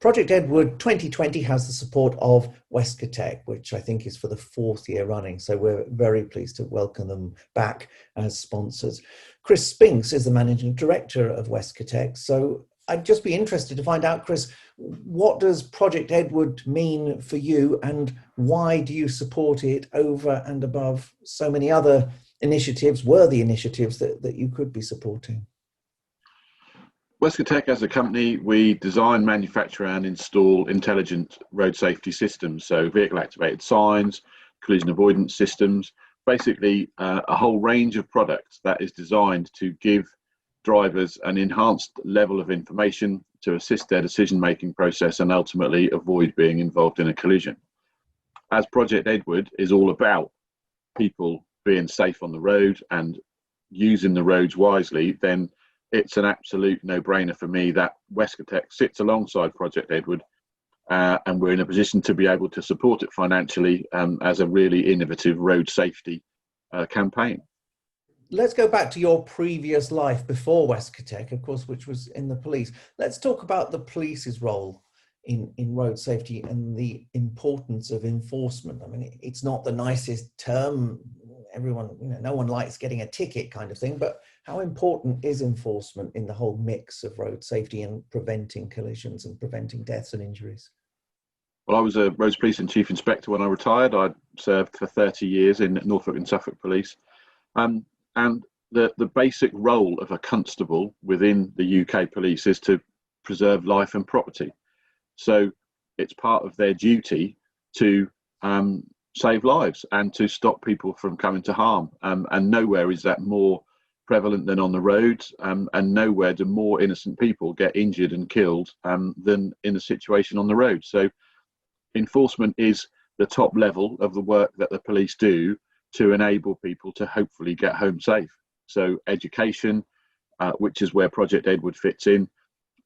Project Edward 2020 has the support of Westcotec, which I think is for the 4th year running. So we're very pleased to welcome them back as sponsors. Chris Spinks is the Managing Director of Westcotec. So I'd just be interested to find out, Chris, what does Project Edward mean for you and why do you support it over and above so many other initiatives, worthy initiatives that you could be supporting? Westcotec as a company, we design, manufacture and install intelligent road safety systems. So vehicle activated signs, collision avoidance systems, basically a whole range of products that is designed to give drivers an enhanced level of information to assist their decision-making process and ultimately avoid being involved in a collision. As Project Edward is all about people being safe on the road and using the roads wisely, then it's an absolute no-brainer for me that Westcotec sits alongside Project Edward and we're in a position to be able to support it financially as a really innovative road safety campaign. Let's go back to your previous life before Westcotec, of course, which was in the police. Let's talk about the police's role in road safety and the importance of enforcement. I mean, it's not the nicest term. Everyone, no one likes getting a ticket kind of thing, but how important is enforcement in the whole mix of road safety and preventing collisions and preventing deaths and injuries? Well, I was a roads police and chief inspector when I retired. I served for 30 years in Norfolk and Suffolk Police. And the basic role of a constable within the UK police is to preserve life and property. So it's part of their duty to save lives and to stop people from coming to harm. And nowhere is that more prevalent than on the roads, and nowhere do more innocent people get injured and killed than in a situation on the road. So enforcement is the top level of the work that the police do to enable people to hopefully get home safe. So education, which is where Project Edward fits in,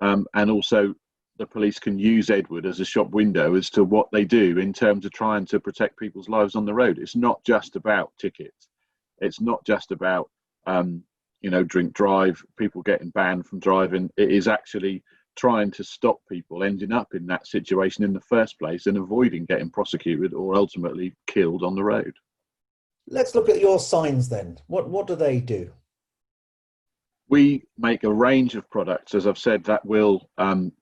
and also the police can use Edward as a shop window as to what they do in terms of trying to protect people's lives on the road. It's not just about tickets. It's not just about, drink drive, people getting banned from driving. It is actually trying to stop people ending up in that situation in the first place and avoiding getting prosecuted or ultimately killed on the road. Let's look at your signs then. What do they do? We make a range of products, as I've said, that will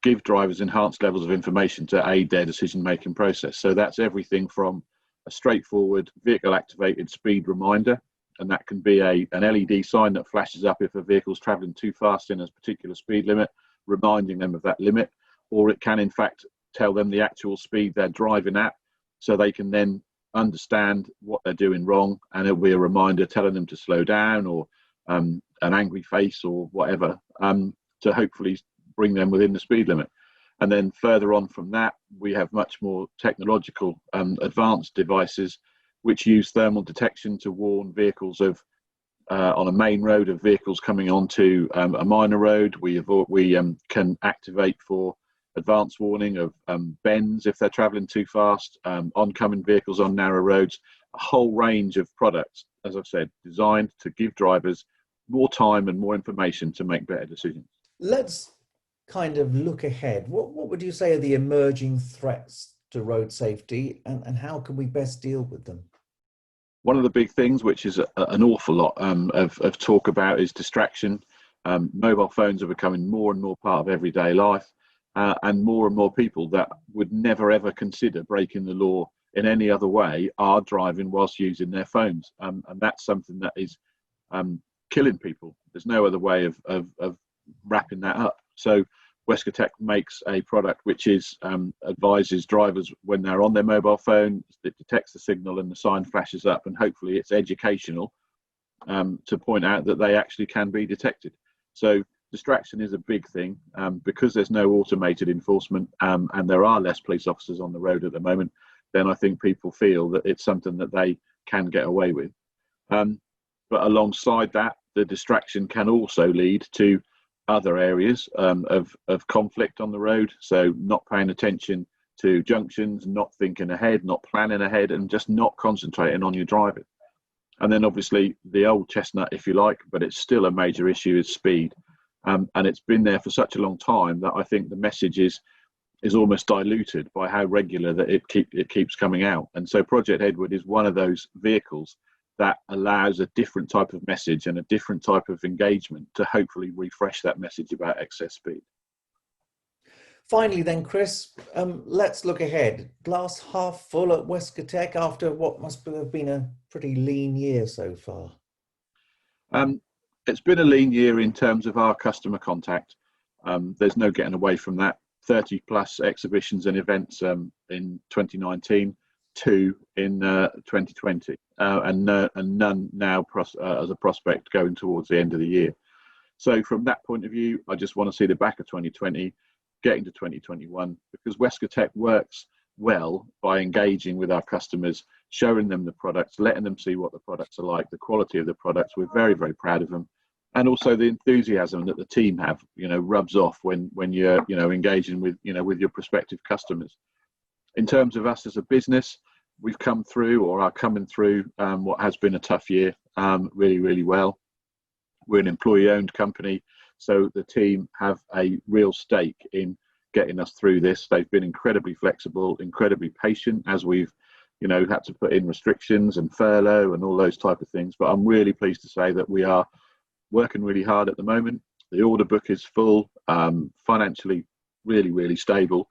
give drivers enhanced levels of information to aid their decision-making process. So that's everything from a straightforward vehicle-activated speed reminder, and that can be an LED sign that flashes up if a vehicle's travelling too fast in a particular speed limit, reminding them of that limit, or it can in fact tell them the actual speed they're driving at, so they can then understand what they're doing wrong, and it'll be a reminder telling them to slow down, or an angry face or whatever, to hopefully bring them within the speed limit. And then further on from that, we have much more technological advanced devices which use thermal detection to warn vehicles of on a main road of vehicles coming onto a minor road. We can activate for advanced warning of bends if they're traveling too fast, oncoming vehicles on narrow roads, a whole range of products, as I've said, designed to give drivers more time and more information to make better decisions. Let's kind of look ahead. What would you say are the emerging threats to road safety, and how can we best deal with them? One of the big things, which is an awful lot of talk about, is distraction. Mobile phones are becoming more and more part of everyday life, and more people that would never ever consider breaking the law in any other way are driving whilst using their phones, and that's something that is killing people. There's no other way of wrapping that up. So Westcotec makes a product which is advises drivers when they're on their mobile phone, it detects the signal and the sign flashes up, and hopefully it's educational to point out that they actually can be detected. So distraction is a big thing, because there's no automated enforcement, and there are less police officers on the road at the moment. Then I think people feel that it's something that they can get away with. But alongside that, the distraction can also lead to other areas of conflict on the road. So not paying attention to junctions, not thinking ahead, not planning ahead, and just not concentrating on your driving. And then obviously the old chestnut, if you like, but it's still a major issue, is speed. And it's been there for such a long time that I think the message is is almost diluted by how regular that it keeps coming out. And so Project Edward is one of those vehicles that allows a different type of message and a different type of engagement to hopefully refresh that message about excess speed. Finally then, Chris, let's look ahead. Glass half full at Westcotec after what must have been a pretty lean year so far. It's been a lean year in terms of our customer contact. There's no getting away from that. 30 plus exhibitions and events in 2019, 2 in 2020, and none now as a prospect going towards the end of the year. So from that point of view, I just want to see the back of 2020 getting to 2021, because Westcotec works well by engaging with our customers, showing them the products, letting them see what the products are like, the quality of the products. We're very, very proud of them. And also the enthusiasm that the team have, rubs off when you're, engaging with, with your prospective customers. In terms of us as a business, we've come through, or are coming through, what has been a tough year, really, really well. We're an employee-owned company, so the team have a real stake in getting us through this. They've been incredibly flexible, incredibly patient as we've, had to put in restrictions and furlough and all those type of things. But I'm really pleased to say that we are working really hard at the moment. The order book is full, financially really, really stable,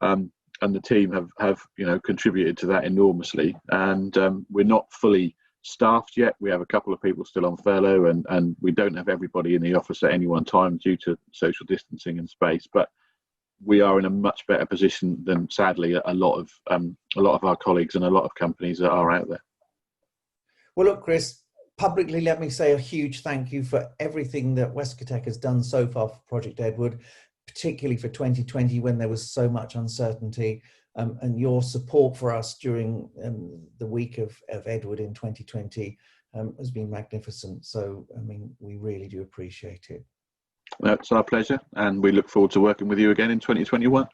and the team have contributed to that enormously. And we're not fully staffed yet. We have a couple of people still on furlough, and we don't have everybody in the office at any one time due to social distancing and space. But we are in a much better position than, sadly, a lot of our colleagues and a lot of companies that are out there. Well, look, Chris, publicly, let me say a huge thank you for everything that Westcotec has done so far for Project Edward, particularly for 2020 when there was so much uncertainty, and your support for us during the week of Edward in 2020 has been magnificent. So, we really do appreciate it. It's our pleasure, and we look forward to working with you again in 2021.